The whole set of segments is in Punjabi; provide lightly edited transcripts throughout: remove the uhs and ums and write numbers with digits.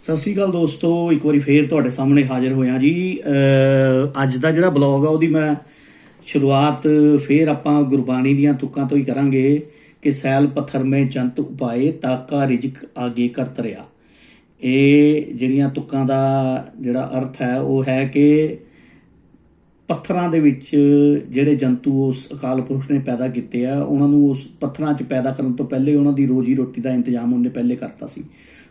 ਸਤਿ ਸ਼੍ਰੀ ਅਕਾਲ ਦੋਸਤੋ, ਇੱਕ ਵਾਰੀ ਫੇਰ ਤੁਹਾਡੇ ਸਾਹਮਣੇ ਹਾਜ਼ਰ ਹੋਇਆ ਜੀ। ਅੱਜ ਦਾ ਜਿਹੜਾ ਬਲੌਗ ਆ ਉਹਦੀ ਮੈਂ ਸ਼ੁਰੂਆਤ ਫੇਰ ਆਪਾਂ ਗੁਰਬਾਣੀ ਦੀਆਂ ਤੁਕਾਂ ਤੋਂ ਹੀ ਕਰਾਂਗੇ ਕਿ ਸੈਲ ਪੱਥਰ ਮੇ ਜੰਤ ਉਪਾਏ ਤਾਕਾ ਰਿਜਕ ਆਗੇ ਕਰ ਤਰਿਆ। ਇਹ ਜਿਹੜੀਆਂ ਤੁਕਾਂ ਦਾ ਜਿਹੜਾ ਅਰਥ ਹੈ ਉਹ ਹੈ ਕਿ ਪੱਥਰਾਂ ਦੇ ਵਿੱਚ ਜਿਹੜੇ ਜੰਤੂ ਉਸ ਅਕਾਲ ਪੁਰਖ ਨੇ ਪੈਦਾ ਕੀਤੇ ਆ, ਉਹਨਾਂ ਨੂੰ ਉਸ ਪੱਥਰਾਂ 'ਚ ਪੈਦਾ ਕਰਨ ਤੋਂ ਪਹਿਲੇ ਉਹਨਾਂ ਦੀ ਰੋਜੀ ਰੋਟੀ ਦਾ ਇੰਤਜ਼ਾਮ ਉਹਨੇ ਪਹਿਲੇ ਕਰਤਾ ਸੀ।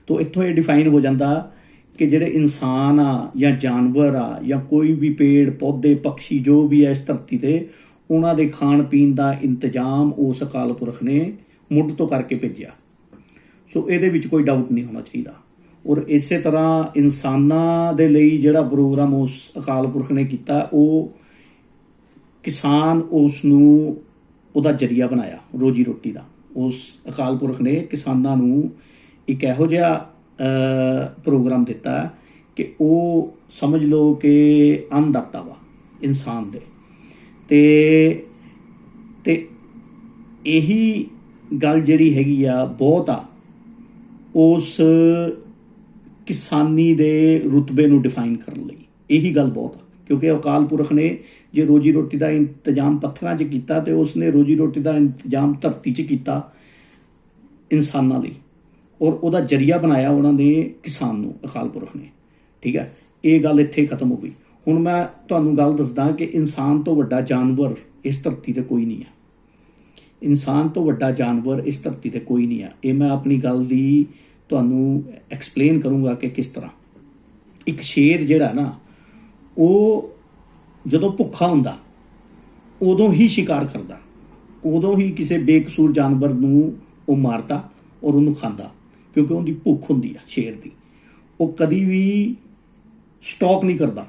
ਤੋ ਇੱਥੋਂ ਇਹ ਡਿਫਾਈਨ ਹੋ ਜਾਂਦਾ ਕਿ ਜਿਹੜੇ ਇਨਸਾਨ ਆ ਜਾਂ ਜਾਨਵਰ ਆ ਜਾਂ ਕੋਈ ਵੀ ਪੇੜ ਪੌਦੇ ਪਕਸ਼ੀ ਜੋ ਵੀ ਹੈ ਇਸ ਧਰਤੀ 'ਤੇ, ਉਹਨਾਂ ਦੇ ਖਾਣ ਪੀਣ ਦਾ ਇੰਤਜ਼ਾਮ ਉਸ ਅਕਾਲ ਪੁਰਖ ਨੇ ਮੁੱਢ ਤੋਂ ਕਰਕੇ ਭੇਜਿਆ। ਸੋ ਇਹਦੇ ਵਿੱਚ ਕੋਈ ਡਾਊਟ ਨਹੀਂ ਹੋਣਾ ਚਾਹੀਦਾ। ਔਰ ਇਸੇ ਤਰ੍ਹਾਂ ਇਨਸਾਨਾਂ ਦੇ ਲਈ ਜਿਹੜਾ ਪ੍ਰੋਗਰਾਮ ਉਸ ਅਕਾਲ ਪੁਰਖ ਨੇ ਕੀਤਾ, ਉਹ ਕਿਸਾਨ ਉਸ ਨੂੰ ਉਹਦਾ ਜ਼ਰੀਆ ਬਣਾਇਆ ਰੋਜੀ ਰੋਟੀ ਦਾ। ਉਸ ਅਕਾਲ ਪੁਰਖ ਨੇ ਕਿਸਾਨਾਂ ਨੂੰ ਇੱਕ ਇਹੋ ਜਿਹਾ ਪ੍ਰੋਗਰਾਮ ਦਿੱਤਾ ਕਿ ਉਹ ਸਮਝ ਲਓ ਕਿ ਅੰਨਦਾਤਾ ਵਾ ਇਨਸਾਨ ਦੇ। ਤੇ ਇਹੀ ਗੱਲ ਜਿਹੜੀ ਹੈਗੀ ਆ ਬਹੁਤ ਆ ਉਸ ਕਿਸਾਨੀ ਦੇ ਰੁਤਬੇ ਨੂੰ ਡਿਫਾਈਨ ਕਰਨ ਲਈ। ਇਹੀ ਗੱਲ ਬਹੁਤ ਆ ਕਿਉਂਕਿ ਅਕਾਲ ਪੁਰਖ ਨੇ ਜੇ ਰੋਜੀ ਰੋਟੀ ਦਾ ਇੰਤਜ਼ਾਮ ਪੱਥਰਾਂ 'ਚ ਕੀਤਾ ਤੇ ਉਸਨੇ ਰੋਜੀ ਰੋਟੀ ਦਾ ਇੰਤਜ਼ਾਮ ਧਰਤੀ 'ਚ ਕੀਤਾ ਇਨਸਾਨਾਂ ਲਈ, ਔਰ ਉਹਦਾ ਜ਼ਰੀਆ ਬਣਾਇਆ ਉਹਨਾਂ ਨੇ ਕਿਸਾਨ ਨੂੰ ਅਕਾਲ ਪੁਰਖ ਨੇ। ਠੀਕ ਹੈ, ਇਹ ਗੱਲ ਇੱਥੇ ਖਤਮ ਹੋ ਗਈ। ਹੁਣ ਮੈਂ ਤੁਹਾਨੂੰ ਗੱਲ ਦੱਸਦਾ ਕਿ ਇਨਸਾਨ ਤੋਂ ਵੱਡਾ ਜਾਨਵਰ ਇਸ ਧਰਤੀ 'ਤੇ ਕੋਈ ਨਹੀਂ ਹੈ। ਇਨਸਾਨ ਤੋਂ ਵੱਡਾ ਜਾਨਵਰ ਇਸ ਧਰਤੀ 'ਤੇ ਕੋਈ ਨਹੀਂ ਹੈ। ਇਹ ਮੈਂ ਆਪਣੀ ਗੱਲ ਦੀ ਤੁਹਾਨੂੰ ਐਕਸਪਲੇਨ ਕਰੂੰਗਾ ਕਿ ਕਿਸ ਤਰ੍ਹਾਂ। ਇੱਕ ਸ਼ੇਰ ਜਿਹੜਾ ਨਾ, ਉਹ ਜਦੋਂ ਭੁੱਖਾ ਹੁੰਦਾ ਉਦੋਂ ਹੀ ਸ਼ਿਕਾਰ ਕਰਦਾ, ਉਦੋਂ ਹੀ ਕਿਸੇ ਬੇਕਸੂਰ ਜਾਨਵਰ ਨੂੰ ਉਹ ਮਾਰਦਾ ਔਰ ਉਹਨੂੰ ਖਾਂਦਾ, ਕਿਉਂਕਿ ਉਹਦੀ ਭੁੱਖ ਹੁੰਦੀ ਆ ਸ਼ੇਰ ਦੀ। ਉਹ ਕਦੀ ਵੀ ਸਟਾਕ ਨਹੀਂ ਕਰਦਾ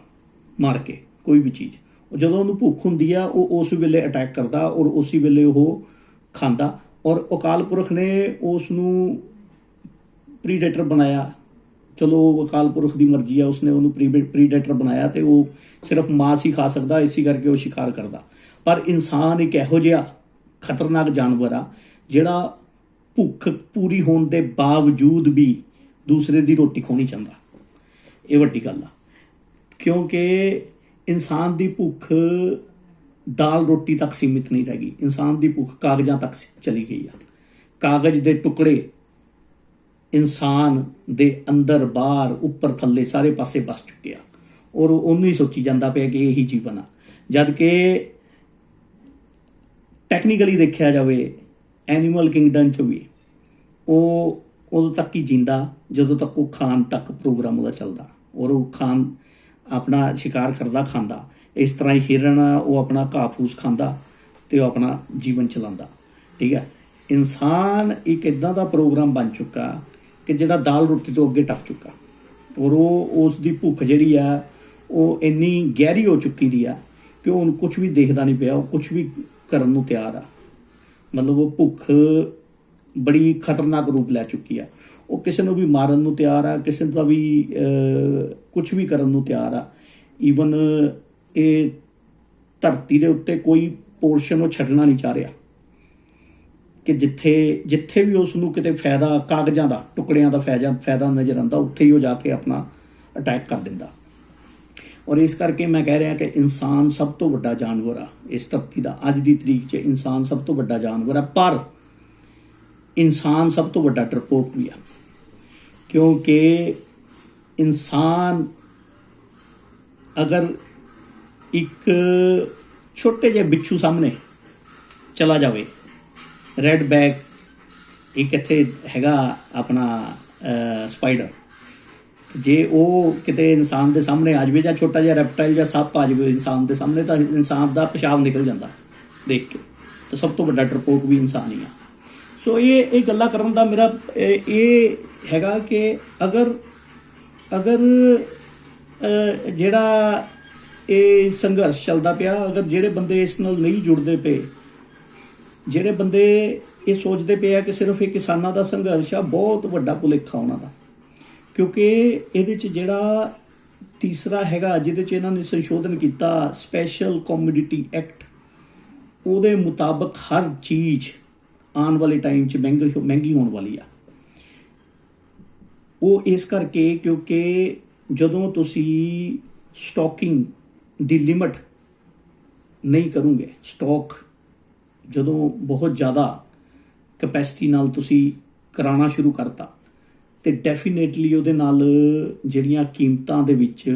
ਮਾਰ ਕੇ ਕੋਈ ਵੀ ਚੀਜ਼। ਜਦੋਂ ਉਹਨੂੰ ਭੁੱਖ ਹੁੰਦੀ ਆ ਉਹ ਉਸ ਵੇਲੇ ਅਟੈਕ ਕਰਦਾ ਔਰ ਉਸੇ ਵੇਲੇ ਉਹ ਖਾਂਦਾ। ਔਰ ਅਕਾਲ ਪੁਰਖ ਨੇ ਉਸ ਨੂੰ ਪ੍ਰੀਡੇਟਰ ਬਣਾਇਆ। ਚਲੋ ਅਕਾਲ ਪੁਰਖ ਦੀ ਮਰਜ਼ੀ ਆ, ਉਸਨੇ ਉਹਨੂੰ ਪ੍ਰੀਡੇਟਰ ਬਣਾਇਆ ਤੇ ਉਹ ਸਿਰਫ ਮਾਸ ਹੀ ਖਾ ਸਕਦਾ, ਇਸੇ ਕਰਕੇ ਉਹ ਸ਼ਿਕਾਰ ਕਰਦਾ। ਪਰ ਇਨਸਾਨ ਇੱਕ ਇਹੋ ਜਿਹਾ ਖਤਰਨਾਕ ਜਾਨਵਰ ਆ ਜਿਹੜਾ ਭੁੱਖ ਪੂਰੀ ਹੋਣ ਦੇ ਬਾਵਜੂਦ ਵੀ ਦੂਸਰੇ ਦੀ ਰੋਟੀ ਖੋਣੀ ਚਾਹੁੰਦਾ। ਇਹ ਵੱਡੀ ਗੱਲ ਆ, ਕਿਉਂਕਿ ਇਨਸਾਨ ਦੀ ਭੁੱਖ ਦਾਲ ਰੋਟੀ ਤੱਕ ਸੀਮਿਤ ਨਹੀਂ ਰਹਿ ਗਈ। ਇਨਸਾਨ ਦੀ ਭੁੱਖ ਕਾਗਜ਼ਾਂ ਤੱਕ ਚਲੀ ਗਈ ਆ। ਕਾਗਜ਼ ਦੇ ਟੁਕੜੇ ਇਨਸਾਨ ਦੇ ਅੰਦਰ ਬਾਹਰ ਉੱਪਰ ਥੱਲੇ ਸਾਰੇ ਪਾਸੇ ਵਸ ਚੁੱਕੇ ਆ, ਔਰ ਉਹਨੂੰ ਹੀ ਸੋਚੀ ਜਾਂਦਾ ਪਿਆ ਕਿ ਇਹੀ ਜੀਵਨ ਆ। ਜਦ ਕਿ ਟੈਕਨੀਕਲੀ ਦੇਖਿਆ ਜਾਵੇ ਐਨੀਮਲ ਕਿੰਗਡਮ 'ਚ ਵੀ ਉਹ ਉਦੋਂ ਤੱਕ ਹੀ ਜਿੰਦਾ ਜਦੋਂ ਤੱਕ ਉਹ ਖਾਣ ਤੱਕ ਪ੍ਰੋਗਰਾਮ ਉਹਦਾ ਚੱਲਦਾ, ਔਰ ਉਹ ਖਾਣ ਆਪਣਾ ਸ਼ਿਕਾਰ ਕਰਦਾ ਖਾਂਦਾ। ਇਸ ਤਰ੍ਹਾਂ ਹੀ ਹਿਰਨ ਆ, ਉਹ ਆਪਣਾ ਘਾਹ ਫੂਸ ਖਾਂਦਾ ਅਤੇ ਉਹ ਆਪਣਾ ਜੀਵਨ ਚਲਾਉਂਦਾ। ਠੀਕ ਹੈ, ਇਨਸਾਨ ਇੱਕ ਇੱਦਾਂ ਦਾ ਪ੍ਰੋਗਰਾਮ ਬਣ ਚੁੱਕਾ ਕਿ ਜਿਹੜਾ ਦਾਲ ਰੋਟੀ ਤੋਂ ਅੱਗੇ ਟੱਪ ਚੁੱਕਾ, ਔਰ ਉਹ ਉਸ ਦੀ ਭੁੱਖ ਜਿਹੜੀ ਆ ਉਹ ਇੰਨੀ ਗਹਿਰੀ ਹੋ ਚੁੱਕੀ ਦੀ ਆ ਕਿ ਉਹ ਕੁਛ ਵੀ ਦੇਖਦਾ ਨਹੀਂ ਪਿਆ, ਉਹ ਕੁਛ ਵੀ ਕਰਨ ਨੂੰ ਤਿਆਰ ਆ। ਮਤਲਬ ਉਹ ਭੁੱਖ ਬੜੀ ਖਤਰਨਾਕ ਰੂਪ ਲੈ ਚੁੱਕੀ ਆ। ਉਹ ਕਿਸੇ ਨੂੰ ਵੀ ਮਾਰਨ ਨੂੰ ਤਿਆਰ ਆ, ਕਿਸੇ ਦਾ ਵੀ ਕੁਛ ਵੀ ਕਰਨ ਨੂੰ ਤਿਆਰ ਆ। ਈਵਨ ਇਹ ਧਰਤੀ ਦੇ ਉੱਤੇ ਕੋਈ ਪੋਰਸ਼ਨ ਉਹ ਛੱਡਣਾ ਨਹੀਂ ਚਾਹ ਰਿਹਾ ਕਿ ਜਿੱਥੇ ਵੀ ਉਸ ਨੂੰ ਕਿਤੇ ਫਾਇਦਾ, ਕਾਗਜ਼ਾਂ ਦਾ ਟੁਕੜਿਆਂ ਦਾ ਫਾਇਦਾ ਨਜ਼ਰ ਆਉਂਦਾ, ਉੱਥੇ ਹੀ ਉਹ ਜਾ ਕੇ ਆਪਣਾ ਅਟੈਕ ਕਰ ਦਿੰਦਾ। ਔਰ ਇਸ ਕਰਕੇ ਮੈਂ ਕਹਿ ਰਿਹਾ ਕਿ ਇਨਸਾਨ ਸਭ ਤੋਂ ਵੱਡਾ ਜਾਨਵਰ ਆ ਇਸ ਧਰਤੀ ਦਾ। ਅੱਜ ਦੀ ਤਰੀਕ 'ਚ ਇਨਸਾਨ ਸਭ ਤੋਂ ਵੱਡਾ ਜਾਨਵਰ ਆ, ਪਰ ਇਨਸਾਨ ਸਭ ਤੋਂ ਵੱਡਾ ਡਰਪੋਕ ਵੀ ਆ। ਕਿਉਂਕਿ ਇਨਸਾਨ ਅਗਰ ਇੱਕ ਛੋਟੇ ਜਿਹੇ ਬਿੱਛੂ ਸਾਹਮਣੇ ਚਲਾ ਜਾਵੇ, ਰੈਡ ਬੈਕ ਇੱਕ ਇੱਥੇ ਹੈਗਾ ਆਪਣਾ ਸਪਾਈਡਰ, ਜੇ ਉਹ ਕਿਤੇ ਇਨਸਾਨ ਦੇ ਸਾਹਮਣੇ ਆ ਜਾਵੇ, ਜਾਂ ਛੋਟਾ ਜਿਹਾ ਰੈਪਟਾਈਲ ਜਾਂ ਸੱਪ ਆ ਜਾਵੇ ਇਨਸਾਨ ਦੇ ਸਾਹਮਣੇ, ਤਾਂ ਇਨਸਾਨ ਦਾ ਪਿਸ਼ਾਬ ਨਿਕਲ ਜਾਂਦਾ ਦੇਖ ਕੇ। ਤਾਂ ਸਭ ਤੋਂ ਵੱਡਾ ਡਰਪੋਕ ਵੀ ਇਨਸਾਨ ਹੀ ਆ। ਸੋ ਇਹ ਗੱਲਾਂ ਕਰਨ ਦਾ ਮੇਰਾ ਇਹ ਹੈਗਾ ਕਿ ਅਗਰ ਜਿਹੜਾ ਇਹ ਸੰਘਰਸ਼ ਚੱਲਦਾ ਪਿਆ, ਅਗਰ ਜਿਹੜੇ ਬੰਦੇ ਇਸ ਨਾਲ ਨਹੀਂ ਜੁੜਦੇ ਪਏ, ਜਿਹੜੇ ਬੰਦੇ ਇਹ ਸੋਚਦੇ ਪਏ ਆ ਕਿ ਸਿਰਫ ਇਹ ਕਿਸਾਨਾਂ ਦਾ ਸੰਘਰਸ਼ ਆ, ਬਹੁਤ ਵੱਡਾ ਭੁਲੇਖਾ ਉਹਨਾਂ ਦਾ। ਕਿਉਂਕਿ ਇਹਦੇ 'ਚ ਜਿਹੜਾ ਤੀਸਰਾ ਹੈਗਾ ਜਿਹਦੇ 'ਚ ਇਹਨਾਂ ਨੇ ਸੰਸ਼ੋਧਨ ਕੀਤਾ, ਸਪੈਸ਼ਲ ਕਮੋਡਿਟੀ ਐਕਟ, ਉਹਦੇ ਮੁਤਾਬਕ ਹਰ ਚੀਜ਼ ਆਉਣ ਵਾਲੇ ਟਾਈਮ 'ਚ ਮਹਿੰਗੀ ਹੋਣ ਵਾਲੀ ਆ। ਉਹ ਇਸ ਕਰਕੇ ਕਿਉਂਕਿ ਜਦੋਂ ਤੁਸੀਂ ਸਟਾਕਿੰਗ ਦੀ ਲਿਮਟ ਨਹੀਂ ਕਰੋਗੇ, ਸਟਾਕ ਜਦੋਂ ਬਹੁਤ ਜ਼ਿਆਦਾ ਕਪੈਸਿਟੀ ਨਾਲ ਤੁਸੀਂ ਕਰਾਉਣਾ ਸ਼ੁਰੂ ਕਰਤਾ ਤੇ ਡੈਫੀਨੇਟਲੀ ਉਹਦੇ ਨਾਲ ਜਿਹੜੀਆਂ ਕੀਮਤਾਂ ਦੇ ਵਿੱਚ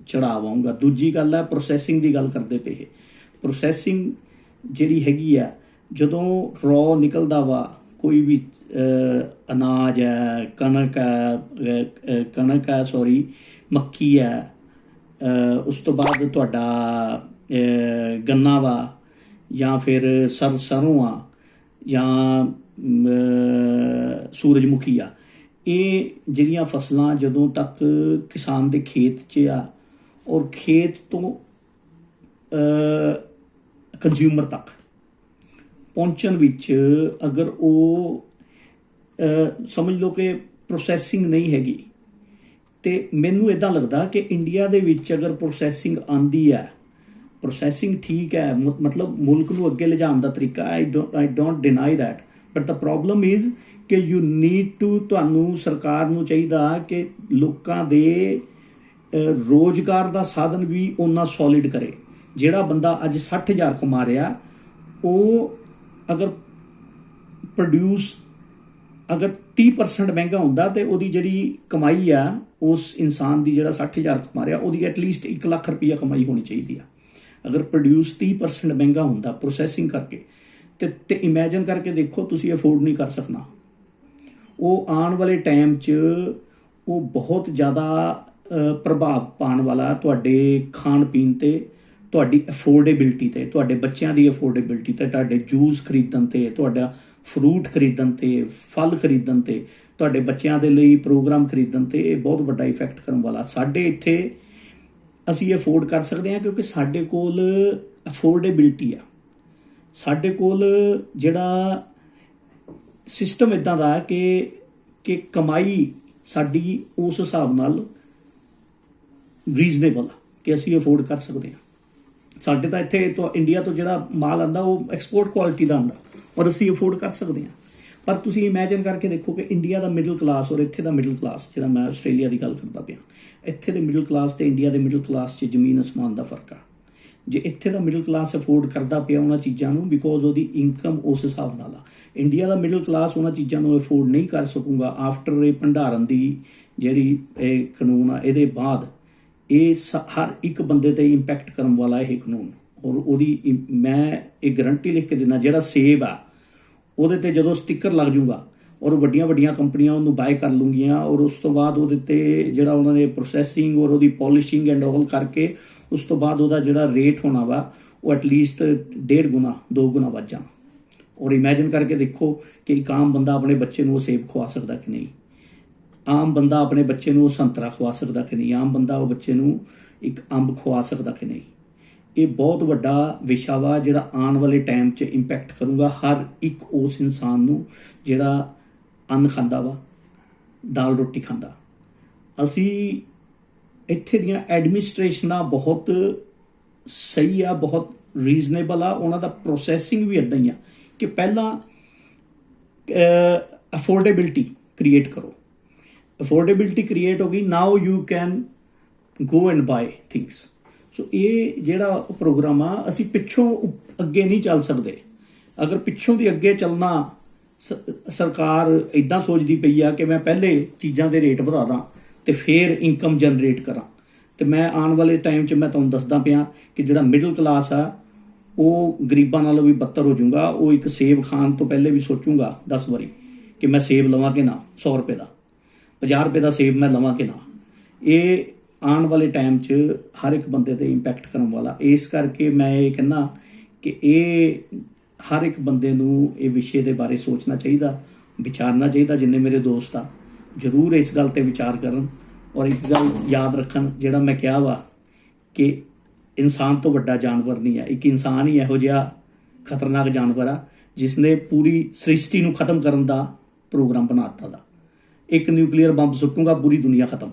ਚੜਾਵ ਆਊਗਾ। ਦੂਜੀ ਗੱਲ ਹੈ ਪ੍ਰੋਸੈਸਿੰਗ ਦੀ ਗੱਲ ਕਰਦੇ ਪਏ। ਪ੍ਰੋਸੈਸਿੰਗ ਜਿਹੜੀ ਹੈਗੀ ਆ, ਜਦੋਂ ਰॉ ਨਿਕਲਦਾ ਵਾ ਕੋਈ ਵੀ ਅਨਾਜ ਹੈ, ਕਣਕ ਹੈ ਸੌਰੀ ਮੱਕੀ ਹੈ, ਉਸ ਤੋਂ ਬਾਅਦ ਤੁਹਾਡਾ ਗੰਨਾ ਵਾ ਜਾਂ ਫਿਰ ਸਰੋਂ ਆ ਜਾਂ ਸੂਰਜਮੁਖੀ ਆ, ਇਹ ਜਿਹੜੀਆਂ ਫਸਲਾਂ ਜਦੋਂ ਤੱਕ ਕਿਸਾਨ ਦੇ ਖੇਤ 'ਚ ਆ ਔਰ ਖੇਤ ਤੋਂ ਕੰਜ਼ਿਊਮਰ ਤੱਕ ਪਹੁੰਚਣ ਵਿੱਚ ਅਗਰ ਉਹ ਸਮਝ ਲਓ ਕਿ ਪ੍ਰੋਸੈਸਿੰਗ ਨਹੀਂ ਹੈਗੀ, ਤੇ ਮੈਨੂੰ ਇੱਦਾਂ ਲੱਗਦਾ ਕਿ ਇੰਡੀਆ ਦੇ ਵਿੱਚ ਅਗਰ ਪ੍ਰੋਸੈਸਿੰਗ ਆਉਂਦੀ ਹੈ, ਪ੍ਰੋਸੈਸਿੰਗ ਠੀਕ ਹੈ, ਮਤਲਬ ਮੁਲਕ ਨੂੰ ਅੱਗੇ ਲਿਜਾਣ ਦਾ ਤਰੀਕਾ, I don't deny that, but the problem is ਕਿ ਯੂ ਨੀਡ ਟੂ, ਤੁਹਾਨੂੰ ਸਰਕਾਰ ਨੂੰ ਚਾਹੀਦਾ ਕਿ ਲੋਕਾਂ ਦੇ ਰੋਜ਼ਗਾਰ ਦਾ ਸਾਧਨ ਵੀ ਓਨਾ ਸੋਲਿਡ ਕਰੇ। ਜਿਹੜਾ ਬੰਦਾ ਅੱਜ 60,000 ਕਮਾ ਰਿਹਾ, ਉਹ ਅਗਰ ਪ੍ਰੋਡਿਊਸ ਅਗਰ 30% ਮਹਿੰਗਾ ਹੁੰਦਾ ਤੇ ਉਹਦੀ ਜਿਹੜੀ ਕਮਾਈ ਆ ਉਸ ਇਨਸਾਨ ਦੀ ਜਿਹੜਾ 60,000 ਕਮਾ ਰਿਹਾ, ਉਹਦੀ ਐਟਲੀਸਟ 1 ਲੱਖ ਰੁਪਈਆ ਕਮਾਈ ਹੋਣੀ ਚਾਹੀਦੀ ਆ। ਅਗਰ ਪ੍ਰੋਡਿਊਸ 30% ਮਹਿੰਗਾ ਹੁੰਦਾ ਪ੍ਰੋਸੈਸਿੰਗ ਕਰਕੇ ਤੇ ਇਮੈਜਿਨ ਕਰਕੇ ਦੇਖੋ, ਤੁਸੀਂ ਅਫੋਰਡ ਨਹੀਂ ਕਰ ਸਕਣਾ। ਉਹ ਆਉਣ ਵਾਲੇ ਟਾਈਮ 'ਚ ਉਹ ਬਹੁਤ ਜ਼ਿਆਦਾ ਪ੍ਰਭਾਵ ਪਾਉਣ ਵਾਲਾ ਤੁਹਾਡੇ ਖਾਣ ਪੀਣ 'ਤੇ, ਤੁਹਾਡੀ ਅਫੋਰਡੇਬਿਲਟੀ 'ਤੇ, ਤੁਹਾਡੇ ਬੱਚਿਆਂ ਦੀ ਅਫੋਰਡੇਬਿਲਟੀ 'ਤੇ, ਤੁਹਾਡੇ ਜੂਸ ਖਰੀਦਣ 'ਤੇ, ਤੁਹਾਡਾ ਫਰੂਟ ਖਰੀਦਣ 'ਤੇ, ਫਲ ਖਰੀਦਣ 'ਤੇ, ਤੁਹਾਡੇ ਬੱਚਿਆਂ ਦੇ ਲਈ ਪ੍ਰੋਗਰਾਮ ਖਰੀਦਣ 'ਤੇ ਇਹ ਬਹੁਤ ਵੱਡਾ ਇਫੈਕਟ ਕਰਨ ਵਾਲਾ। ਸਾਡੇ ਇੱਥੇ ਅਸੀਂ ਅਫੋਰਡ ਕਰ ਸਕਦੇ ਹਾਂ ਕਿਉਂਕਿ ਸਾਡੇ ਕੋਲ ਅਫੋਰਡੇਬਿਲਟੀ ਆ, ਸਾਡੇ ਕੋਲ ਜਿਹੜਾ ਸਿਸਟਮ ਇੱਦਾਂ ਦਾ ਕਿ ਕਮਾਈ ਸਾਡੀ ਉਸ ਹਿਸਾਬ ਨਾਲ ਰੀਜ਼ਨੇਬਲ ਆ ਕਿ ਅਸੀਂ ਅਫੋਰਡ ਕਰ ਸਕਦੇ ਹਾਂ। ਸਾਡੇ ਤਾਂ ਇੱਥੇ ਇੰਡੀਆ ਤੋਂ ਜਿਹੜਾ ਮਾਲ ਆਉਂਦਾ ਉਹ ਐਕਸਪੋਰਟ ਕੁਆਲਿਟੀ ਦਾ ਆਉਂਦਾ ਔਰ ਅਸੀਂ ਅਫੋਰਡ ਕਰ ਸਕਦੇ ਹਾਂ। ਪਰ ਤੁਸੀਂ ਇਮੈਜਿਨ ਕਰਕੇ ਦੇਖੋ ਕਿ ਇੰਡੀਆ ਦਾ ਮਿਡਲ ਕਲਾਸ ਔਰ ਇੱਥੇ ਦਾ ਮਿਡਲ ਕਲਾਸ, ਜਿਹੜਾ ਮੈਂ ਆਸਟ੍ਰੇਲੀਆ ਦੀ ਗੱਲ ਕਰਦਾ ਪਿਆ, ਇੱਥੇ ਦੇ ਮਿਡਲ ਕਲਾਸ ਤੇ ਇੰਡੀਆ ਦੇ ਮਿਡਲ ਕਲਾਸ 'ਚ ਜ਼ਮੀਨ ਅਸਮਾਨ ਦਾ ਫਰਕ ਆ। ਜੇ ਇੱਥੇ ਦਾ ਮਿਡਲ ਕਲਾਸ ਅਫੋਰਡ ਕਰਦਾ ਪਿਆ ਉਹਨਾਂ ਚੀਜ਼ਾਂ ਨੂੰ ਬਿਕੋਜ਼ ਉਹਦੀ ਇਨਕਮ ਉਸ ਹਿਸਾਬ ਨਾਲ ਆ, ਇੰਡੀਆ ਦਾ ਮਿਡਲ ਕਲਾਸ ਉਹਨਾਂ ਚੀਜ਼ਾਂ ਨੂੰ ਅਫੋਰਡ ਨਹੀਂ ਕਰ ਸਕੂਗਾ। ਆਫਟਰ ਇਹ ਭੰਡਾਰਨ ਦੀ ਜਿਹੜੀ ਇਹ ਕਾਨੂੰਨ ਆ, ਇਹਦੇ ਬਾਅਦ ਇਹ ਹਰ ਇੱਕ ਬੰਦੇ 'ਤੇ ਇੰਪੈਕਟ ਕਰਨ ਵਾਲਾ ਇਹ ਕਾਨੂੰਨ। ਔਰ ਉਹਦੀ ਮੈਂ ਇਹ ਗਰੰਟੀ ਲਿਖ ਕੇ ਦਿੰਦਾ, ਜਿਹੜਾ ਸੇਬ ਆ ਉਹਦੇ 'ਤੇ ਜਦੋਂ ਸਟਿੱਕਰ ਲੱਗ ਜੂਗਾ ਔਰ ਵੱਡੀਆਂ ਵੱਡੀਆਂ ਕੰਪਨੀਆਂ ਉਹਨੂੰ ਬਾਏ ਕਰ ਲੂੰਗੀਆਂ ਔਰ ਉਸ ਤੋਂ ਬਾਅਦ ਉਹਦੇ 'ਤੇ ਜਿਹੜਾ ਉਹਨਾਂ ਨੇ ਪ੍ਰੋਸੈਸਿੰਗ ਔਰ ਉਹਦੀ ਪੋਲਿਸ਼ਿੰਗ ਐਂਡ ਆਲ ਕਰਕੇ ਉਸ ਤੋਂ ਬਾਅਦ ਉਹਦਾ ਜਿਹੜਾ ਰੇਟ ਹੋਣਾ ਵਾ ਉਹ ਐਟਲੀਸਟ 1.5 ਗੁਣਾ 2 ਗੁਣਾ ਵੱਧ ਜਾਣਾ। ਔਰ ਇਮੈਜਿਨ ਕਰਕੇ ਦੇਖੋ ਕਿ ਇੱਕ ਆਮ ਬੰਦਾ ਆਪਣੇ ਬੱਚੇ ਨੂੰ ਉਹ ਸੇਬ ਖਵਾ ਸਕਦਾ ਕਿ ਨਹੀਂ, ਆਮ ਬੰਦਾ ਆਪਣੇ ਬੱਚੇ ਨੂੰ ਉਹ ਸੰਤਰਾ ਖਵਾ ਸਕਦਾ ਕਿ ਨਹੀਂ, ਆਮ ਬੰਦਾ ਉਹ ਬੱਚੇ ਨੂੰ ਇੱਕ ਅੰਬ ਖਵਾ ਸਕਦਾ ਕਿ ਨਹੀਂ। ਇਹ ਬਹੁਤ ਵੱਡਾ ਵਿਸ਼ਾ ਵਾ ਜਿਹੜਾ ਆਉਣ ਵਾਲੇ ਟਾਈਮ 'ਚ ਇੰਪੈਕਟ ਕਰੂਗਾ ਹਰ ਇੱਕ ਉਸ ਇਨਸਾਨ ਨੂੰ ਜਿਹੜਾ ਅੰਨ ਖਾਂਦਾ ਵਾ, ਦਾਲ ਰੋਟੀ ਖਾਂਦਾ। ਅਸੀਂ ਇੱਥੇ ਦੀਆਂ ਐਡਮਿਨਿਸਟ੍ਰੇਸ਼ਨਾਂ ਬਹੁਤ ਸਹੀ ਆ, ਬਹੁਤ ਰੀਜ਼ਨੇਬਲ ਆ, ਉਹਨਾਂ ਦਾ ਪ੍ਰੋਸੈਸਿੰਗ ਵੀ ਇੱਦਾਂ ਹੀ ਆ ਕਿ ਪਹਿਲਾਂ ਅਫੋਰਡੇਬਿਲਟੀ ਕ੍ਰੀਏਟ ਕਰੋ, ਅਫੋਰਡੇਬਿਲਟੀ ਕ੍ਰੀਏਟ ਹੋ ਗਈ, now you can go and buy things. So ਇਹ ਜਿਹੜਾ ਪ੍ਰੋਗਰਾਮ ਆ, ਅਸੀਂ ਪਿੱਛੋਂ ਅੱਗੇ ਨਹੀਂ ਚੱਲ ਸਕਦੇ। ਅਗਰ ਪਿੱਛੋਂ ਦੀ ਅੱਗੇ ਚੱਲਣਾ, ਸਰਕਾਰ ਇੱਦਾਂ ਸੋਚਦੀ ਪਈ ਆ ਕਿ ਮੈਂ ਪਹਿਲੇ ਚੀਜ਼ਾਂ ਦੇ ਰੇਟ ਵਧਾ ਦਾਂ ਤੇ ਫਿਰ ਇਨਕਮ ਜਨਰੇਟ ਕਰਾਂ, ਤੇ ਮੈਂ ਆਉਣ ਵਾਲੇ ਟਾਈਮ 'ਚ ਮੈਂ ਤੁਹਾਨੂੰ ਦੱਸਦਾ ਪਿਆ ਕਿ ਜਿਹੜਾ ਮਿਡਲ ਕਲਾਸ ਆ ਉਹ ਗਰੀਬਾਂ ਨਾਲੋਂ ਵੀ ਬੱਤਰ ਹੋ ਜਾਊਗਾ। ਉਹ ਇੱਕ ਸੇਬ ਖਾਣ ਤੋਂ ਪਹਿਲੇ ਵੀ ਸੋਚੂਗਾ 10 ਵਾਰੀ ਕਿ ਮੈਂ ਸੇਬ ਲਵਾਂ ਕਿ ਨਾ, 100 ਰੁਪਏ ਦਾ 50 ਰੁਪਏ ਦਾ ਸੇਬ ਮੈਂ ਲਵਾਂ ਕਿ ਨਾ। ਇਹ ਆਉਣ ਵਾਲੇ ਟਾਈਮ 'ਚ ਹਰ ਇੱਕ ਬੰਦੇ 'ਤੇ ਇੰਪੈਕਟ ਕਰਨ ਵਾਲਾ। ਇਸ ਕਰਕੇ ਮੈਂ ਇਹ ਕਹਿੰਦਾ ਕਿ ਇਹ ਹਰ ਇੱਕ ਬੰਦੇ ਨੂੰ ਇਹ ਵਿਸ਼ੇ ਦੇ ਬਾਰੇ ਸੋਚਣਾ ਚਾਹੀਦਾ, ਵਿਚਾਰਨਾ ਚਾਹੀਦਾ। ਜਿੰਨੇ ਮੇਰੇ ਦੋਸਤ ਆ ਜ਼ਰੂਰ ਇਸ ਗੱਲ 'ਤੇ ਵਿਚਾਰ ਕਰਨ ਔਰ ਇੱਕ ਗੱਲ ਯਾਦ ਰੱਖਣ, ਜਿਹੜਾ ਮੈਂ ਕਿਹਾ ਵਾ ਕਿ ਇਨਸਾਨ ਤੋਂ ਵੱਡਾ ਜਾਨਵਰ ਨਹੀਂ ਆ। ਇੱਕ ਇਨਸਾਨ ਹੀ ਇਹੋ ਜਿਹਾ ਖਤਰਨਾਕ ਜਾਨਵਰ ਆ ਜਿਸ ਨੇ ਪੂਰੀ ਸ੍ਰਿਸ਼ਟੀ ਨੂੰ ਖਤਮ ਕਰਨ ਦਾ ਪ੍ਰੋਗਰਾਮ ਬਣਾ ਦਿੱਤਾ ਦਾ। ਇੱਕ ਨਿਊਕਲੀਅਰ ਬੰਬ ਸੁੱਟੂਗਾ, ਪੂਰੀ ਦੁਨੀਆ ਖਤਮ,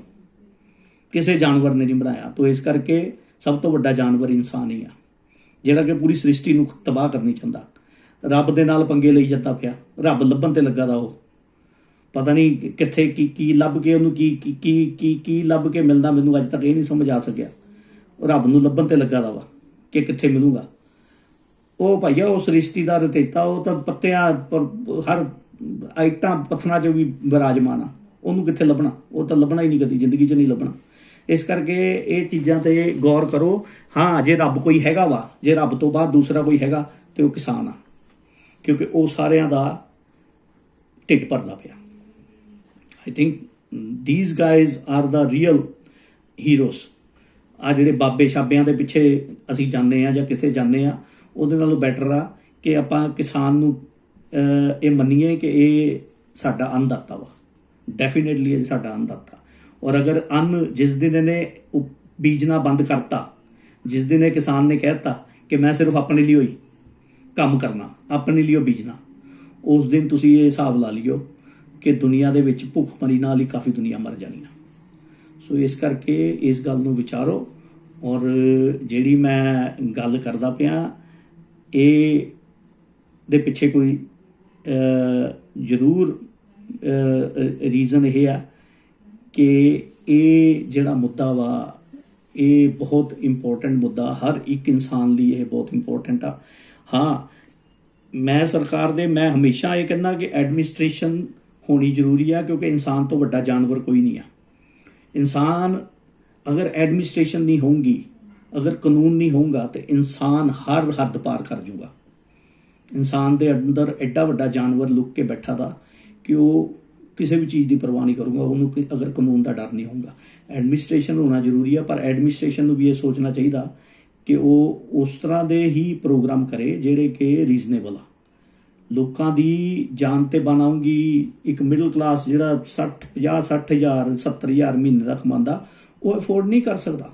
ਕਿਸੇ ਜਾਨਵਰ ਨੇ ਨਹੀਂ ਬਣਾਇਆ। ਤਾਂ ਇਸ ਕਰਕੇ ਸਭ ਤੋਂ ਵੱਡਾ ਜਾਨਵਰ ਇਨਸਾਨ ਹੀ ਆ, ਜਿਹੜਾ ਕਿ ਪੂਰੀ ਸ੍ਰਿਸ਼ਟੀ ਨੂੰ ਤਬਾਹ ਕਰਨੀ ਚਾਹੁੰਦਾ। ਰੱਬ ਦੇ ਨਾਲ ਪੰਗੇ ਲਈ ਜਾਂਦਾ ਪਿਆ, ਰੱਬ ਲੱਭਣ 'ਤੇ ਲੱਗਾ ਦਾ ਪਤਾ ਨਹੀਂ ਕਿੱਥੇ ਕੀ ਲੱਭ ਕੇ ਉਹਨੂੰ ਕੀ ਲੱਭ ਕੇ ਮਿਲਦਾ, ਮੈਨੂੰ ਅੱਜ ਤੱਕ ਇਹ ਨਹੀਂ ਸਮਝ ਆ ਸਕਿਆ। ਉਹ ਰੱਬ ਨੂੰ ਲੱਭਣ ਤੇ ਲੱਗਾ ਦਾ ਵਾ ਕਿ ਕਿੱਥੇ ਮਿਲੂਗਾ। ਉਹ ਭਾਈਆ ਉਹ ਸ੍ਰਿਸ਼ਟੀ ਦਾ ਰਚੇਤਾ, ਉਹ ਤਾਂ ਪੱਤਿਆਂ ਹਰ ਆਈਟਾਂ ਪੱਥਰਾਂ 'ਚ ਵੀ ਵਿਰਾਜਮਾਨ ਆ, ਉਹਨੂੰ ਕਿੱਥੇ ਲੱਭਣਾ? ਉਹ ਤਾਂ ਲੱਭਣਾ ਹੀ ਨਹੀਂ, ਕਦੀ ਜ਼ਿੰਦਗੀ 'ਚ ਨਹੀਂ ਲੱਭਣਾ। ਇਸ ਕਰਕੇ ਇਹ ਚੀਜ਼ਾਂ 'ਤੇ ਗੌਰ ਕਰੋ। ਹਾਂ, ਜੇ ਰੱਬ ਕੋਈ ਹੈਗਾ ਵਾ, ਜੇ ਰੱਬ ਤੋਂ ਬਾਅਦ ਦੂਸਰਾ ਕੋਈ ਹੈਗਾ ਤੇ ਉਹ ਕਿਸਾਨ ਆ, ਕਿਉਂਕਿ ਉਹ ਸਾਰਿਆਂ ਦਾ ਢਿੱਡ ਭਰਦਾ ਪਿਆ। I think these guys R the real heroes. ਆ ਜਿਹੜੇ ਬਾਬੇ ਛਾਬਿਆਂ ਦੇ ਪਿੱਛੇ ਅਸੀਂ ਜਾਂਦੇ ਹਾਂ ਜਾਂ ਕਿਸੇ ਜਾਂਦੇ ਹਾਂ, ਉਹਦੇ ਨਾਲੋਂ ਬੈਟਰ ਆ ਕਿ ਆਪਾਂ ਕਿਸਾਨ ਨੂੰ ਇਹ ਮੰਨੀਏ ਕਿ ਇਹ ਸਾਡਾ ਅੰਨਦਾਤਾ ਵਾ। ਡੈਫੀਨੇਟਲੀ ਇਹ ਸਾਡਾ ਅੰਨਦਾਤਾ। ਔਰ ਅਗਰ ਜਿਸ ਦਿਨ ਇਹਨੇ ਬੀਜਣਾ ਬੰਦ ਕਰਤਾ, ਜਿਸ ਦਿਨ ਇਹ ਕਿਸਾਨ ਨੇ ਕਹਿ ਦਿੱਤਾ ਕਿ ਮੈਂ ਸਿਰਫ ਆਪਣੇ ਲਈ ਹੋਈ ਕੰਮ ਕਰਨਾ, ਆਪਣੇ ਲਈ ਬੀਜਣਾ, ਉਸ ਦਿਨ ਤੁਸੀਂ ਇਹ ਹਿਸਾਬ ਲਾ ਲਿਓ ਕਿ ਦੁਨੀਆ ਦੇ ਵਿੱਚ ਭੁੱਖਮਰੀ ਨਾਲ ਹੀ ਕਾਫੀ ਦੁਨੀਆ ਮਰ ਜਾਣੀ ਆ। ਸੋ ਇਸ ਕਰਕੇ ਇਸ ਗੱਲ ਨੂੰ ਵਿਚਾਰੋ। ਔਰ ਜਿਹੜੀ ਮੈਂ ਗੱਲ ਕਰਦਾ ਪਿਆ, ਇਹ ਦੇ ਪਿੱਛੇ ਕੋਈ ਜ਼ਰੂਰ ਰੀਜ਼ਨ ਇਹ ਆ ਕਿ ਇਹ ਜਿਹੜਾ ਮੁੱਦਾ ਵਾ, ਇਹ ਬਹੁਤ ਇੰਪੋਰਟੈਂਟ ਮੁੱਦਾ, ਹਰ ਇੱਕ ਇਨਸਾਨ ਲਈ ਇਹ ਬਹੁਤ ਇੰਪੋਰਟੈਂਟ ਆ। ਹਾਂ, ਮੈਂ ਸਰਕਾਰ ਦੇ ਮੈਂ ਹਮੇਸ਼ਾ ਇਹ ਕਹਿੰਦਾ ਕਿ ਐਡਮਿਨਿਸਟ੍ਰੇਸ਼ਨ ਹੋਣੀ ਜ਼ਰੂਰੀ ਆ, ਕਿਉਂਕਿ ਇਨਸਾਨ ਤੋਂ ਵੱਡਾ ਜਾਨਵਰ ਕੋਈ ਨਹੀਂ ਆ। ਇਨਸਾਨ ਅਗਰ ਐਡਮਿਨਿਸਟ੍ਰੇਸ਼ਨ ਨਹੀਂ ਹੋਊਗੀ, ਅਗਰ ਕਾਨੂੰਨ ਨਹੀਂ ਹੋਊਗਾ, ਤਾਂ ਇਨਸਾਨ ਹਰ ਹੱਦ ਪਾਰ ਕਰ ਜੂਗਾ। ਇਨਸਾਨ ਦੇ ਅੰਦਰ ਐਡਾ ਵੱਡਾ ਜਾਨਵਰ ਲੁਕ ਕੇ ਬੈਠਾ ਦਾ ਕਿ ਉਹ ਕਿਸੇ ਵੀ ਚੀਜ਼ ਦੀ ਪਰਵਾਹ ਨਹੀਂ ਕਰੂਗਾ, ਉਹਨੂੰ ਅਗਰ ਕਾਨੂੰਨ ਦਾ ਡਰ ਨਹੀਂ ਹੋਊਗਾ। ਐਡਮਿਨਿਸਟ੍ਰੇਸ਼ਨ ਹੋਣਾ ਜ਼ਰੂਰੀ ਆ, ਪਰ ਐਡਮਿਨਿਸਟ੍ਰੇਸ਼ਨ ਨੂੰ ਵੀ ਇਹ ਸੋਚਣਾ ਚਾਹੀਦਾ ਕਿ ਉਹ ਉਸ ਤਰ੍ਹਾਂ ਦੇ ਹੀ ਪ੍ਰੋਗਰਾਮ ਕਰੇ ਜਿਹੜੇ ਕਿ ਰੀਜ਼ਨੇਬਲ ਆ। ਲੋਕਾਂ ਦੀ ਜਾਨ ਤੇ ਬਣਾਉਂਗੀ। ਇੱਕ ਮਿਡਲ ਕਲਾਸ ਜਿਹੜਾ 50-60,000 70,000 ਮਹੀਨੇ ਦਾ ਕਮਾਉਂਦਾ, ਉਹ ਅਫੋਰਡ ਨਹੀਂ ਕਰ ਸਕਦਾ।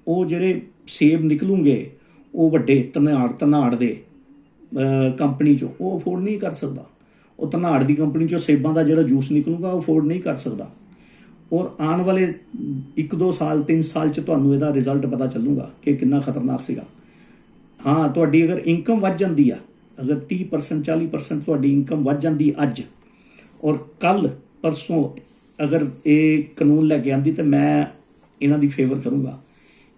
ਉਹ ਜਿਹੜੇ ਸੇਬ ਨਿਕਲੂਗੇ ਉਹ ਵੱਡੇ ਧਨਾੜ ਦੇ ਕੰਪਨੀ 'ਚੋਂ, ਉਹ ਅਫੋਰਡ ਨਹੀਂ ਕਰ ਸਕਦਾ। ਉਹ ਧਨਾੜ ਦੀ ਕੰਪਨੀ 'ਚੋਂ ਸੇਬਾਂ ਦਾ ਜਿਹੜਾ ਜੂਸ ਨਿਕਲੂਗਾ ਉਹ ਅਫੋਰਡ ਨਹੀਂ ਕਰ ਸਕਦਾ। ਔਰ ਆਉਣ ਵਾਲੇ 1-2 ਸਾਲ 3 ਸਾਲ 'ਚ ਤੁਹਾਨੂੰ ਇਹਦਾ ਰਿਜ਼ਲਟ ਪਤਾ ਚੱਲੂਗਾ ਕਿ ਕਿੰਨਾ ਖਤਰਨਾਕ ਸੀਗਾ। ਹਾਂ, ਤੁਹਾਡੀ ਅਗਰ ਇਨਕਮ ਵੱਧ ਜਾਂਦੀ ਆ, ਅਗਰ 30% 40% ਤੁਹਾਡੀ ਇਨਕਮ ਵੱਧ ਜਾਂਦੀ ਅੱਜ, ਔਰ ਕੱਲ੍ਹ ਪਰਸੋਂ ਅਗਰ ਇਹ ਕਾਨੂੰਨ ਲੈ ਕੇ ਆਉਂਦੀ, ਤਾਂ ਮੈਂ ਇਹਨਾਂ ਦੀ ਫੇਵਰ ਕਰੂੰਗਾ,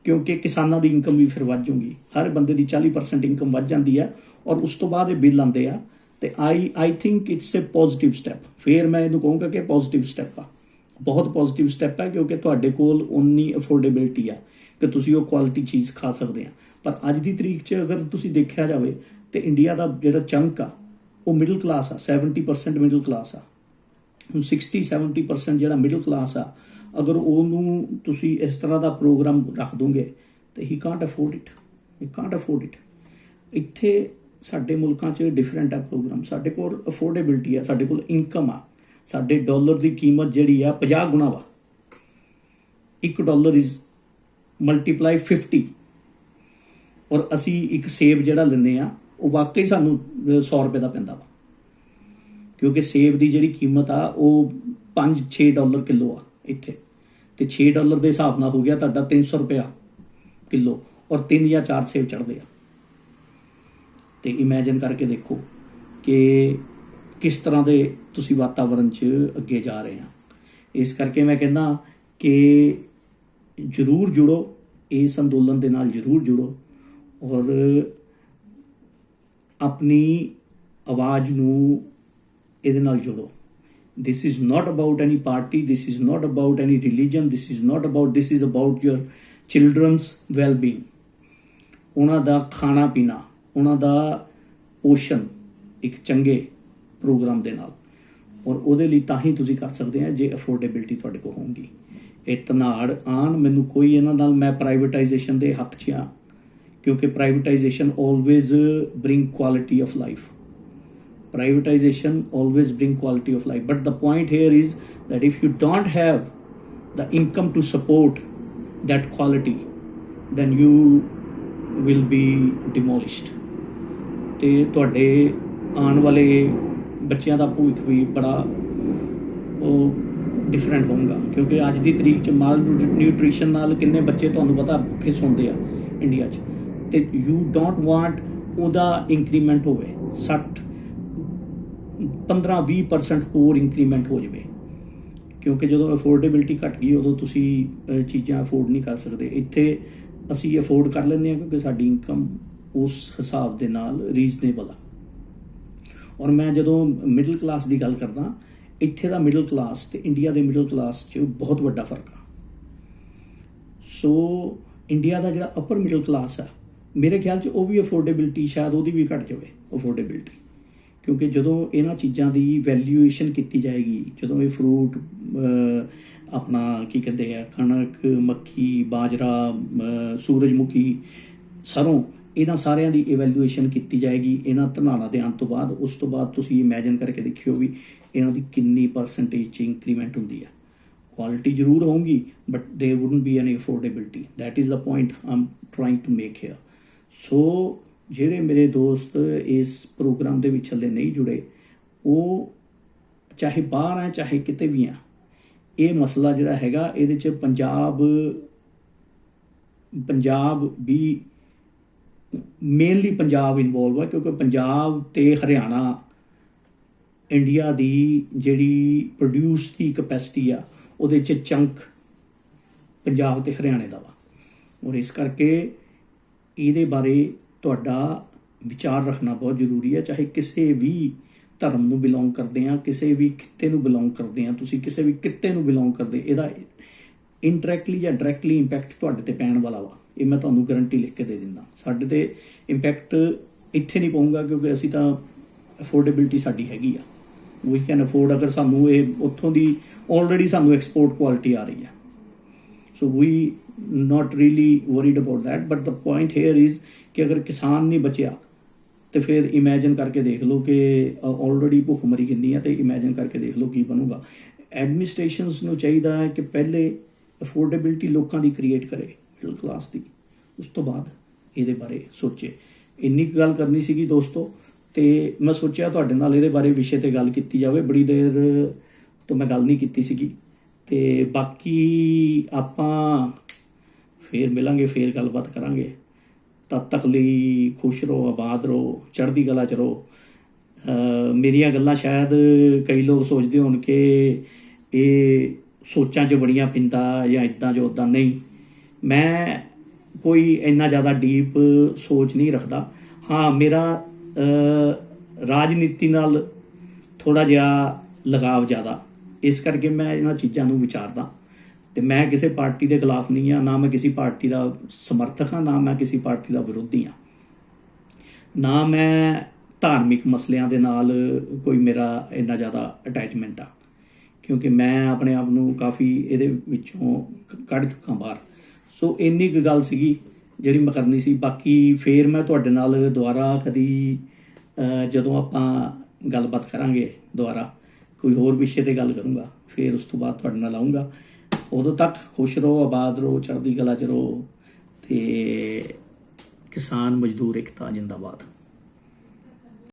ਕਿਉਂਕਿ ਕਿਸਾਨਾਂ ਦੀ ਇਨਕਮ ਵੀ ਫਿਰ ਵੱਧ ਜਾਊਗੀ। ਹਰ ਬੰਦੇ ਦੀ 40% ਇਨਕਮ ਵੱਧ ਜਾਂਦੀ ਹੈ, ਔਰ ਉਸ ਤੋਂ ਬਾਅਦ ਇਹ ਬਿੱਲ ਆਉਂਦੇ ਆ। ਤੇ I think it's A positive step. ਫਿਰ ਮੈਂ ਇਹਨੂੰ ਕਹੂੰਗਾ ਕਿ ਪੋਜ਼ਿਟਿਵ ਸਟੈਪ ਆ, ਬਹੁਤ ਪੋਜ਼ਿਟਿਵ ਸਟੈਪ ਹੈ, ਕਿਉਂਕਿ ਤੁਹਾਡੇ ਕੋਲ ਉਨੀ ਅਫੋਰਡੇਬਿਲਿਟੀ ਆ ਕਿ ਤੁਸੀਂ ਉਹ ਕੁਆਲਿਟੀ ਚੀਜ਼ ਖਾ ਸਕਦੇ ਆ। ਪਰ ਅੱਜ ਦੀ ਤਰੀਕ 'ਚ ਅਗਰ ਤੁਸੀਂ ਦੇਖਿਆ ਜਾਵੇ ਤੇ ਇੰਡੀਆ ਦਾ ਜਿਹੜਾ ਚੰਕ ਆ ਉਹ ਮਿਡਲ ਕਲਾਸ ਆ, 70% ਮਿਡਲ ਕਲਾਸ ਆ। ਹੁਣ 60-70% ਜਿਹੜਾ ਮਿਡਲ ਕਲਾਸ ਆ, ਅਗਰ ਉਹਨੂੰ ਤੁਸੀਂ ਇਸ ਤਰ੍ਹਾਂ ਦਾ ਪ੍ਰੋਗਰਾਮ ਰੱਖ ਦੋਗੇ ਤਾਂ ਹੀ ਕਾਂਟ ਅਫੋਰਡ ਇਟ। ਇੱਥੇ ਸਾਡੇ ਮੁਲਕਾਂ 'ਚ ਡਿਫਰੈਂਟ ਆ ਪ੍ਰੋਗਰਾਮ। ਸਾਡੇ ਕੋਲ ਅਫੋਰਡੇਬਿਲਿਟੀ ਆ, ਸਾਡੇ ਕੋਲ ਇਨਕਮ ਆ, ਸਾਡੇ ਡਾਲਰ ਦੀ ਕੀਮਤ ਜਿਹੜੀ ਆ 50 ਗੁਣਾ ਵਾ। $1 ਇਜ਼ ਮਲਟੀਪਲਾਈ 50। ਔਰ ਅਸੀਂ ਇੱਕ ਸੇਬ ਜਿਹੜਾ ਲੈਂਦੇ ਆ ਉਹ ਵਾਕਈ ਸਾਨੂੰ $100 ਦਾ ਪੈਂਦਾ ਵਾ, ਕਿਉਂਕਿ ਸੇਬ ਦੀ ਜਿਹੜੀ ਕੀਮਤ ਆ ਉਹ $5-6 ਕਿਲੋ ਆ ਇੱਥੇ, ਤੇ $6 ਦੇ ਹਿਸਾਬ ਨਾਲ ਹੋ ਗਿਆ ਤੁਹਾਡਾ $300 ਕਿਲੋ, ਔਰ 3 ਜਾਂ 4 ਸੇਬ ਚੜ੍ਹਦੇ ਆ। ਤੇ ਇਮੈਜਿਨ ਕਰਕੇ ਦੇਖੋ ਕਿ ਕਿਸ ਤਰ੍ਹਾਂ ਦੇ ਤੁਸੀਂ ਵਾਤਾਵਰਨ 'ਚ ਅੱਗੇ ਜਾ ਰਹੇ ਆ। ਇਸ ਕਰਕੇ ਮੈਂ ਕਹਿੰਦਾ ਕਿ ਜ਼ਰੂਰ ਜੁੜੋ, ਇਸ ਅੰਦੋਲਨ ਦੇ ਨਾਲ ਜ਼ਰੂਰ ਜੁੜੋ, ਔਰ ਆਪਣੀ ਆਵਾਜ਼ ਨੂੰ ਇਹਦੇ ਨਾਲ ਜੋੜੋ। This is not about any party, this is not about any religion, this is about your children's well-being। ਉਹਨਾਂ ਦਾ ਖਾਣਾ ਪੀਣਾ, ਉਹਨਾਂ ਦਾ ਪੋਸ਼ਣ ਇੱਕ ਚੰਗੇ ਪ੍ਰੋਗਰਾਮ ਦੇ ਨਾਲ, ਔਰ ਉਹਦੇ ਲਈ ਤਾਂ ਹੀ ਤੁਸੀਂ ਕਰ ਸਕਦੇ ਆ ਜੇ ਅਫੋਰਡੇਬਿਲਿਟੀ ਤੁਹਾਡੇ ਕੋਲ ਹੋਊਗੀ। ਇਹ ਧਨਾੜ ਆਉਣ, ਮੈਨੂੰ ਕੋਈ ਇਹਨਾਂ ਨਾਲ, ਮੈਂ ਪ੍ਰਾਈਵੇਟਾਈਜੇਸ਼ਨ ਦੇ ਹੱਕ 'ਚ ਆ, ਕਿਉਂਕਿ privatisation always bring quality of life। Privatization always bring quality of life, but the point here is that if you don't have the income to support that quality, then you will be demolished। ਤੇ ਤੁਹਾਡੇ ਆਉਣ ਵਾਲੇ ਬੱਚਿਆਂ ਦਾ ਭਵਿੱਖ ਵੀ ਬੜਾ ਉਹ ਡਿਫਰੈਂਟ ਹੋਊਗਾ, ਕਿਉਂਕਿ ਅੱਜ ਦੀ ਤਰੀਕ 'ਚ ਮਾਲ ਨਿਊਟ੍ਰੀਸ਼ਨ ਨਾਲ ਕਿੰਨੇ ਬੱਚੇ ਤੁਹਾਨੂੰ ਪਤਾ ਭੁੱਖੇ ਸੌਂਦੇ ਆ ਇੰਡੀਆ 'ਚ, ਤੇ ਯੂ ਡੋਂਟ ਵਾਂਟ ਉਹਦਾ ਇੰਕਰੀਮੈਂਟ ਹੋਵੇ। 15-20% ਹੋਰ ਇੰਕਰੀਮੈਂਟ ਹੋ ਜਾਵੇ, ਕਿਉਂਕਿ ਜਦੋਂ ਅਫੋਰਡੇਬਿਲਟੀ ਘਟ ਗਈ ਉਦੋਂ ਤੁਸੀਂ ਚੀਜ਼ਾਂ ਅਫੋਰਡ ਨਹੀਂ ਕਰ ਸਕਦੇ। ਇੱਥੇ ਅਸੀਂ ਅਫੋਰਡ ਕਰ ਲੈਂਦੇ ਹਾਂ ਕਿਉਂਕਿ ਸਾਡੀ ਇਨਕਮ ਉਸ ਹਿਸਾਬ ਦੇ ਨਾਲ ਰੀਜ਼ਨੇਬਲ ਆ। ਔਰ ਮੈਂ ਜਦੋਂ ਮਿਡਲ ਕਲਾਸ ਦੀ ਗੱਲ ਕਰਦਾ, ਇੱਥੇ ਦਾ ਮਿਡਲ ਕਲਾਸ ਤੇ ਇੰਡੀਆ ਦੇ ਮਿਡਲ ਕਲਾਸ 'ਚ ਬਹੁਤ ਵੱਡਾ ਫਰਕ ਆ। ਸੋ ਇੰਡੀਆ ਦਾ ਜਿਹੜਾ ਅਪਰ ਮਿਡਲ ਕਲਾਸ ਆ, ਮੇਰੇ ਖਿਆਲ 'ਚ ਉਹ ਵੀ ਅਫੋਰਡੇਬਿਲਟੀ ਸ਼ਾਇਦ ਉਹਦੀ ਵੀ ਘਟ ਜਾਵੇ ਅਫੋਰਡੇਬਿਲਟੀ, ਕਿਉਂਕਿ ਜਦੋਂ ਇਹਨਾਂ ਚੀਜ਼ਾਂ ਦੀ ਵੈਲਿਊਏਸ਼ਨ ਕੀਤੀ ਜਾਏਗੀ, ਜਦੋਂ ਇਹ ਫਰੂਟ ਆਪਣਾ ਕੀ ਕਹਿੰਦੇ ਆ, ਕਣਕ, ਮੱਕੀ, ਬਾਜਰਾ, ਸੂਰਜਮੁਖੀ, ਸਰੋਂ, ਇਹਨਾਂ ਸਾਰਿਆਂ ਦੀ ਇਵੈਲੂਏਸ਼ਨ ਕੀਤੀ ਜਾਏਗੀ ਇਹਨਾਂ ਧਨਾਣਾ ਦੇ ਆਉਣ ਤੋਂ ਬਾਅਦ। ਉਸ ਤੋਂ ਬਾਅਦ ਤੁਸੀਂ ਇਮੈਜਿਨ ਕਰਕੇ ਦੇਖਿਓ ਵੀ ਇਹਨਾਂ ਦੀ ਕਿੰਨੀ ਪਰਸੈਂਟੇਜ 'ਚ ਇੰਕਰੀਮੈਂਟ ਹੁੰਦੀ ਆ। ਕੁਆਲਿਟੀ ਜ਼ਰੂਰ ਹੋਊਗੀ but there wouldn't be any affordability. That is the point I am trying to make here. So ਜਿਹੜੇ ਮੇਰੇ ਦੋਸਤ ਇਸ ਪ੍ਰੋਗਰਾਮ ਦੇ ਵਿੱਚ ਹਲੇ ਨਹੀਂ ਜੁੜੇ, ਉਹ ਚਾਹੇ ਬਾਹਰ ਆ ਚਾਹੇ ਕਿਤੇ ਵੀ ਆ, ਇਹ ਮਸਲਾ ਜਿਹੜਾ ਹੈਗਾ ਇਹਦੇ 'ਚ ਪੰਜਾਬ ਵੀ ਮੇਨਲੀ ਪੰਜਾਬ ਇਨਵੋਲਵ ਹੈ, ਕਿਉਂਕਿ ਪੰਜਾਬ ਤੇ ਹਰਿਆਣਾ ਇੰਡੀਆ ਦੀ ਜਿਹੜੀ ਪ੍ਰੋਡਿਊਸ ਦੀ ਕਪੈਸਿਟੀ ਆ ਉਹਦੇ 'ਚ ਚੰਕ ਪੰਜਾਬ ਤੇ ਹਰਿਆਣੇ ਦਾ ਵਾ। ਔਰ ਇਸ ਕਰਕੇ ਇਹਦੇ ਬਾਰੇ ਤੁਹਾਡਾ ਵਿਚਾਰ ਰੱਖਣਾ ਬਹੁਤ ਜ਼ਰੂਰੀ ਹੈ। ਚਾਹੇ ਕਿਸੇ ਵੀ ਧਰਮ ਨੂੰ ਬਿਲੋਂਗ ਕਰਦੇ ਆ, ਕਿਸੇ ਵੀ ਖਿੱਤੇ ਨੂੰ ਬਿਲੋਂਗ ਕਰਦੇ ਆ, ਤੁਸੀਂ ਕਿਸੇ ਵੀ ਕਿੱਤੇ ਨੂੰ ਬਿਲੋਂਗ ਕਰਦੇ, ਇਹਦਾ ਇਨਡਾਇਰੈਕਟਲੀ ਜਾਂ ਡਾਇਰੈਕਟਲੀ ਇੰਪੈਕਟ ਤੁਹਾਡੇ ਤੇ ਪੈਣ ਵਾਲਾ ਵਾ। ਇਹ ਮੈਂ ਤੁਹਾਨੂੰ ਗਰੰਟੀ ਲਿਖ ਕੇ ਦੇ ਦਿੰਦਾ। ਸਾਡੇ ਤੇ ਇੰਪੈਕਟ ਇੱਥੇ ਨਹੀਂ ਪਊਗਾ ਕਿਉਂਕਿ ਅਸੀਂ ਤਾਂ ਅਫੋਰਡੇਬਿਲਟੀ ਸਾਡੀ ਹੈਗੀ ਆ, ਵੀ ਕੈਨ ਅਫੋਰਡ। ਅਗਰ ਸਾਨੂੰ ਇਹ ਉੱਥੋਂ ਦੀ ਆਲਰੇਡੀ ਸਾਨੂੰ ਐਕਸਪੋਰਟ ਕੁਆਲਿਟੀ ਆ ਰਹੀ ਹੈ, ਸੋ ਵੀ not really worried about that, but the point here is ਕਿ ਅਗਰ ਕਿਸਾਨ ਨਹੀਂ ਬਚਿਆ ਤੇ ਫਿਰ ਇਮੈਜਿਨ ਕਰਕੇ ਦੇਖ ਲਓ ਕਿ ਆਲਰੇਡੀ ਭੁੱਖਮਰੀ ਕਿੰਨੀ ਹੈ, ਤੇ ਇਮੈਜਿਨ ਕਰਕੇ ਦੇਖ ਲਓ ਕੀ ਬਣੂਗਾ। ਐਡਮਿਨਿਸਟ੍ਰੇਸ਼ਨਸ ਨੂੰ ਚਾਹੀਦਾ ਹੈ ਕਿ ਪਹਿਲੇ ਅਫੋਰਡੇਬਿਲਟੀ ਲੋਕਾਂ ਦੀ ਕ੍ਰੀਏਟ ਕਰੇ, ਮਿਡਲ ਕਲਾਸ ਦੀ, ਉਸ ਤੋਂ ਬਾਅਦ ਇਹਦੇ ਬਾਰੇ ਸੋਚੇ। ਇੰਨੀ ਕੁ ਗੱਲ ਕਰਨੀ ਸੀਗੀ ਦੋਸਤੋ, ਤੇ ਮੈਂ ਸੋਚਿਆ ਤੁਹਾਡੇ ਨਾਲ ਇਹਦੇ ਬਾਰੇ ਵਿਸ਼ੇ ਤੇ ਗੱਲ ਕੀਤੀ ਜਾਵੇ। ਬੜੀ ਦੇਰ ਤੋਂ ਮੈਂ ਗੱਲ ਨਹੀਂ ਕੀਤੀ ਸੀਗੀ, ਤੇ ਬਾਕੀ ਆਪਾਂ ਫੇਰ ਮਿਲਾਂਗੇ, ਫੇਰ ਗੱਲਬਾਤ ਕਰਾਂਗੇ। ਤਦ ਤੱਕ ਲਈ ਖੁਸ਼ ਰਹੋ, ਆਬਾਦ ਰਹੋ, ਚੜ੍ਹਦੀ ਕਲਾ 'ਚ ਰਹੋ। ਮੇਰੀਆਂ ਗੱਲਾਂ ਸ਼ਾਇਦ ਕਈ ਲੋਕ ਸੋਚਦੇ ਹੋਣ ਕਿ ਇਹ ਸੋਚਾਂ 'ਚ ਬੜੀਆਂ ਪੈਂਦਾ ਜਾਂ ਇੱਦਾਂ ਜੋ ਉੱਦਾਂ। ਨਹੀਂ, ਮੈਂ ਕੋਈ ਇੰਨਾ ਜ਼ਿਆਦਾ ਡੀਪ ਸੋਚ ਨਹੀਂ ਰੱਖਦਾ। ਹਾਂ, ਮੇਰਾ ਰਾਜਨੀਤੀ ਨਾਲ ਥੋੜ੍ਹਾ ਜਿਹਾ ਲਗਾਵ ਜ਼ਿਆਦਾ, ਇਸ ਕਰਕੇ ਮੈਂ ਇਹਨਾਂ ਚੀਜ਼ਾਂ ਨੂੰ ਵਿਚਾਰਦਾ। ਤੇ ਮੈਂ ਕਿਸੇ ਪਾਰਟੀ ਦੇ ਖਿਲਾਫ ਨਹੀਂ ਹਾਂ, ਨਾ ਮੈਂ ਕਿਸੇ ਪਾਰਟੀ ਦਾ ਸਮਰਥਕ ਹਾਂ, ਨਾ ਮੈਂ ਕਿਸੇ ਪਾਰਟੀ ਦਾ ਵਿਰੋਧੀ ਹਾਂ, ਨਾ ਮੈਂ ਧਾਰਮਿਕ ਮਸਲਿਆਂ ਦੇ ਨਾਲ ਕੋਈ ਮੇਰਾ ਇੰਨਾ ਜ਼ਿਆਦਾ ਅਟੈਚਮੈਂਟ ਆ, ਕਿਉਂਕਿ ਮੈਂ ਆਪਣੇ ਆਪ ਨੂੰ ਕਾਫੀ ਇਹਦੇ ਵਿੱਚੋਂ ਕੱਢ ਚੁੱਕਾ ਬਾਹਰ। ਸੋ ਇੰਨੀ ਕੁ ਗੱਲ ਸੀਗੀ ਜਿਹੜੀ ਮੈਂ ਕਰਨੀ ਸੀ। ਬਾਕੀ ਫੇਰ ਮੈਂ ਤੁਹਾਡੇ ਨਾਲ ਦੁਬਾਰਾ ਕਦੀ ਜਦੋਂ ਆਪਾਂ ਗੱਲਬਾਤ ਕਰਾਂਗੇ, ਦੁਬਾਰਾ ਕੋਈ ਹੋਰ ਵਿਸ਼ੇ 'ਤੇ ਗੱਲ ਕਰੂੰਗਾ, ਫਿਰ ਉਸ ਤੋਂ ਬਾਅਦ ਤੁਹਾਡੇ ਨਾਲ ਆਊਂਗਾ। ਉਦੋਂ ਤੱਕ ਖੁਸ਼ ਰਹੋ, ਆਬਾਦ ਰਹੋ, ਚੜ੍ਹਦੀ ਕਲਾ 'ਚ ਰਹੋ, ਤੇ ਕਿਸਾਨ ਮਜ਼ਦੂਰ ਏਕਤਾ ਜਿੰਦਾਬਾਦ।